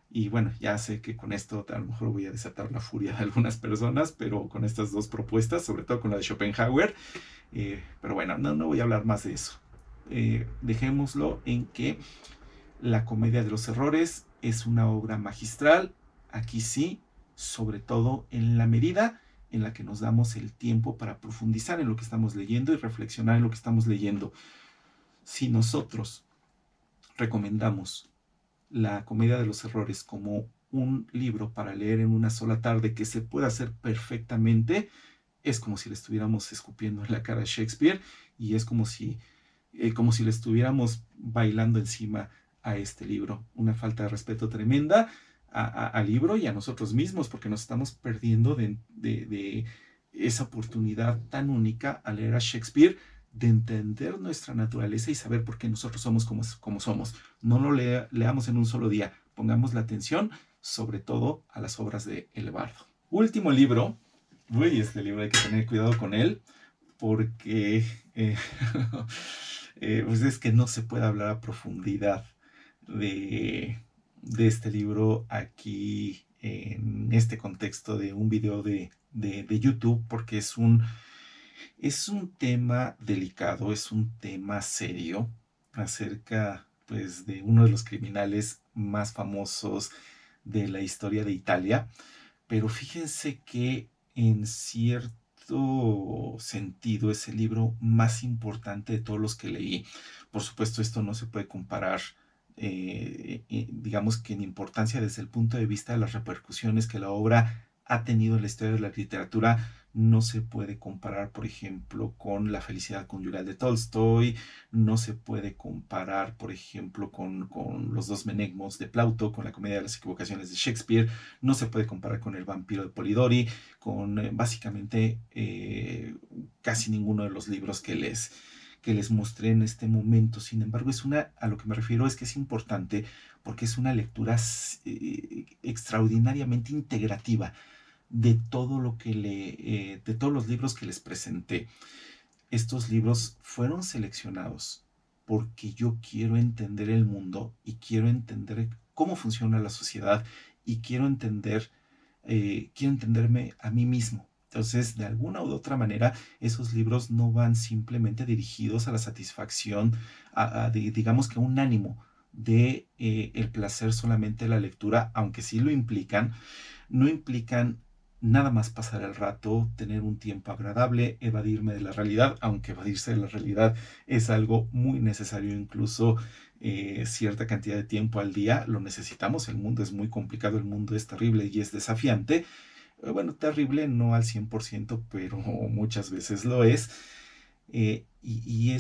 Y bueno, ya sé que con esto a lo mejor voy a desatar la furia de algunas personas, pero con estas dos propuestas, sobre todo con la de Schopenhauer, pero bueno, no voy a hablar más de eso. Dejémoslo en que La comedia de los errores es una obra magistral, aquí sí, sobre todo en la medida en la que nos damos el tiempo para profundizar en lo que estamos leyendo y reflexionar en lo que estamos leyendo. Si nosotros recomendamos La comedia de los errores como un libro para leer en una sola tarde que se puede hacer perfectamente, es como si le estuviéramos escupiendo en la cara a Shakespeare, y es como si le estuviéramos bailando encima a este libro. Una falta de respeto tremenda al libro y a nosotros mismos, porque nos estamos perdiendo de esa oportunidad tan única al leer a Shakespeare, de entender nuestra naturaleza y saber por qué nosotros somos como somos. No lo leamos en un solo día, pongamos la atención sobre todo a las obras de El Bardo. Último libro. Uy, este libro hay que tener cuidado con él, porque pues es que no se puede hablar a profundidad de este libro aquí en este contexto de un video de YouTube, porque es un tema delicado, es un tema serio acerca pues de uno de los criminales más famosos de la historia de Italia. Pero fíjense que en cierto sentido es el libro más importante de todos los que leí. Por supuesto, esto no se puede comparar, digamos que en importancia desde el punto de vista de las repercusiones que la obra ha tenido en la historia de la literatura. No se puede comparar, por ejemplo, con La felicidad conyugal de Tolstoy, no se puede comparar, por ejemplo, con Los dos Menegmos de Plauto, con La comedia de las equivocaciones de Shakespeare, no se puede comparar con El vampiro de Polidori, con básicamente casi ninguno de los libros que lees. que les mostré en este momento. Sin embargo, a lo que me refiero es que es importante porque es una lectura extraordinariamente integrativa de todo de todos los libros que les presenté. Estos libros fueron seleccionados porque yo quiero entender el mundo y quiero entender cómo funciona la sociedad y quiero entenderme a mí mismo. Entonces, de alguna u otra manera, esos libros no van simplemente dirigidos a la satisfacción, digamos que un ánimo de el placer solamente de la lectura, aunque sí lo implican, no implican nada más pasar el rato, tener un tiempo agradable, evadirme de la realidad, aunque evadirse de la realidad es algo muy necesario, incluso cierta cantidad de tiempo al día lo necesitamos. El mundo es muy complicado, el mundo es terrible y es desafiante. Bueno, terrible no al 100%, pero muchas veces lo es. Y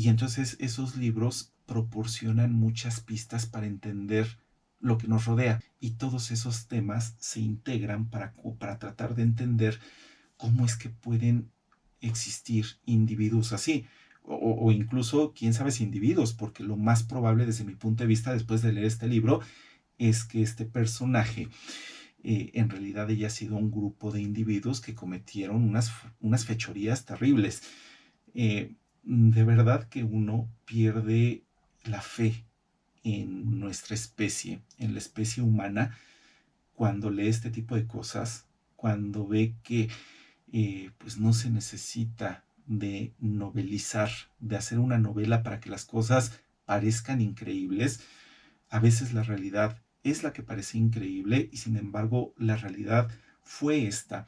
entonces esos libros proporcionan muchas pistas para entender lo que nos rodea, y todos esos temas se integran para tratar de entender cómo es que pueden existir individuos así, o incluso, quién sabe si individuos, porque lo más probable desde mi punto de vista después de leer este libro es que este personaje en realidad haya sido un grupo de individuos que cometieron unas fechorías terribles. De verdad que uno pierde la fe en nuestra especie, en la especie humana, cuando lee este tipo de cosas, cuando ve que pues no se necesita de novelizar, de hacer una novela para que las cosas parezcan increíbles. A veces la realidad es la que parece increíble y sin embargo la realidad fue esta,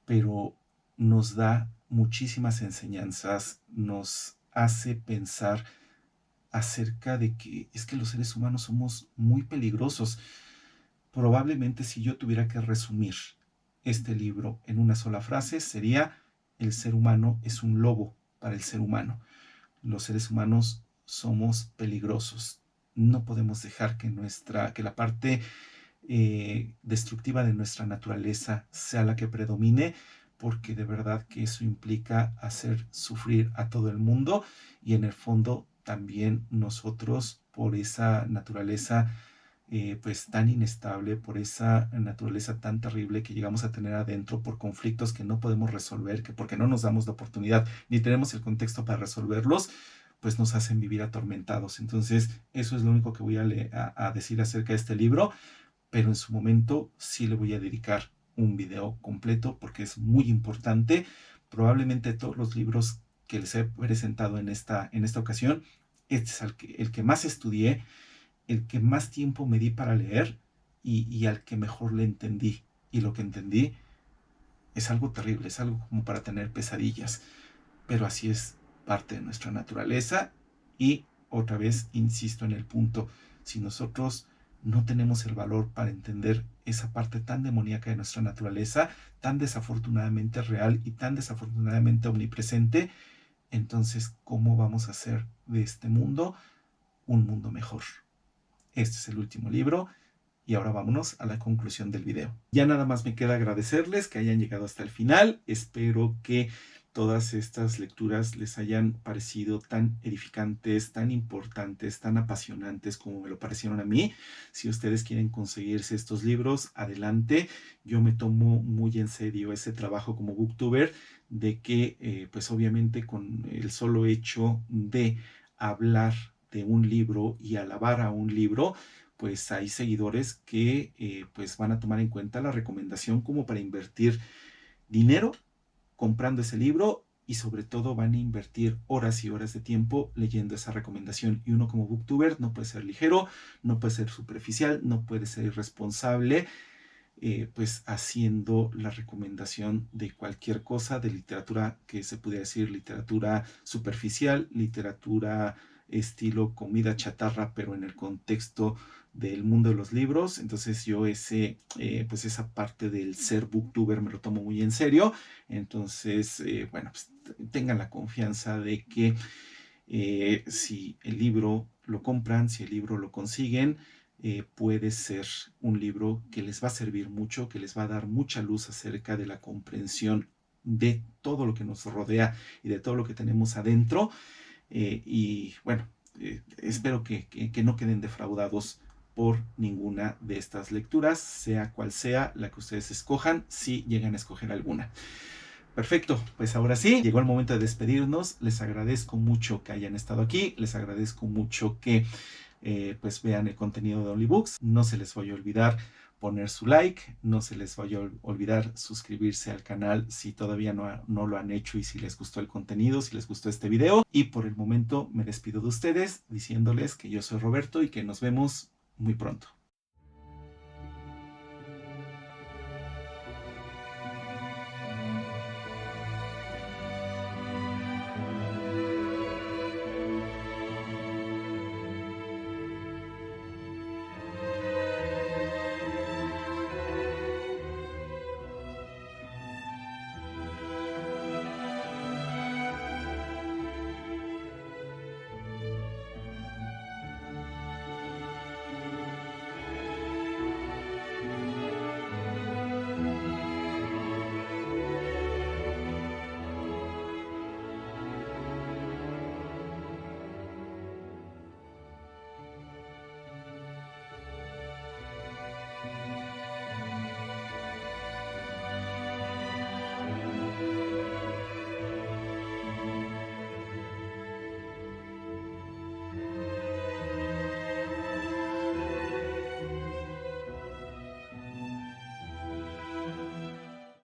pero nos da muchísimas enseñanzas, nos hace pensar acerca de que es que los seres humanos somos muy peligrosos. Probablemente si yo tuviera que resumir este libro en una sola frase sería: el ser humano es un lobo para el ser humano. Los seres humanos somos peligrosos. No podemos dejar que la parte destructiva de nuestra naturaleza sea la que predomine, porque de verdad que eso implica hacer sufrir a todo el mundo y en el fondo también nosotros, por esa naturaleza pues tan inestable, por esa naturaleza tan terrible que llegamos a tener adentro, por conflictos que no podemos resolver, que porque no nos damos la oportunidad ni tenemos el contexto para resolverlos, pues nos hacen vivir atormentados. Entonces, eso es lo único que voy a decir acerca de este libro, pero en su momento sí le voy a dedicar un video completo porque es muy importante. Probablemente todos los libros que les he presentado en esta ocasión, este es el que más estudié, el que más tiempo me di para leer y al que mejor le entendí. Y lo que entendí es algo terrible, es algo como para tener pesadillas, pero así es parte de nuestra naturaleza. Y otra vez insisto en el punto: si nosotros no tenemos el valor para entender esa parte tan demoníaca de nuestra naturaleza, tan desafortunadamente real y tan desafortunadamente omnipresente, entonces ¿cómo vamos a hacer de este mundo un mundo mejor? Este es el último libro y ahora vámonos a la conclusión del video. Ya nada más me queda agradecerles que hayan llegado hasta el final. Espero que todas estas lecturas les hayan parecido tan edificantes, tan importantes, tan apasionantes como me lo parecieron a mí. Si ustedes quieren conseguirse estos libros, adelante. Yo me tomo muy en serio ese trabajo como booktuber, de que pues obviamente con el solo hecho de hablar de un libro y alabar a un libro, pues hay seguidores que pues van a tomar en cuenta la recomendación como para invertir dinero comprando ese libro, y sobre todo van a invertir horas y horas de tiempo leyendo esa recomendación. Y uno como booktuber no puede ser ligero, no puede ser superficial, no puede ser irresponsable, pues haciendo la recomendación de cualquier cosa de literatura que se pudiera decir literatura superficial, literatura estilo comida chatarra, pero en el contexto del mundo de los libros. Entonces yo pues esa parte del ser booktuber me lo tomo muy en serio. Entonces, bueno, pues tengan la confianza de que si el libro lo compran, si el libro lo consiguen, puede ser un libro que les va a servir mucho, que les va a dar mucha luz acerca de la comprensión de todo lo que nos rodea y de todo lo que tenemos adentro. Y bueno, espero que no queden defraudados por ninguna de estas lecturas, sea cual sea la que ustedes escojan, si llegan a escoger alguna. Perfecto, pues ahora sí, llegó el momento de despedirnos. Les agradezco mucho que hayan estado aquí, les agradezco mucho que pues vean el contenido de OnlyBooks. No se les vaya a olvidar poner su like, no se les vaya a olvidar suscribirse al canal si todavía no lo han hecho y si les gustó el contenido, si les gustó este video. Y por el momento me despido de ustedes diciéndoles que yo soy Roberto y que nos vemos muy pronto.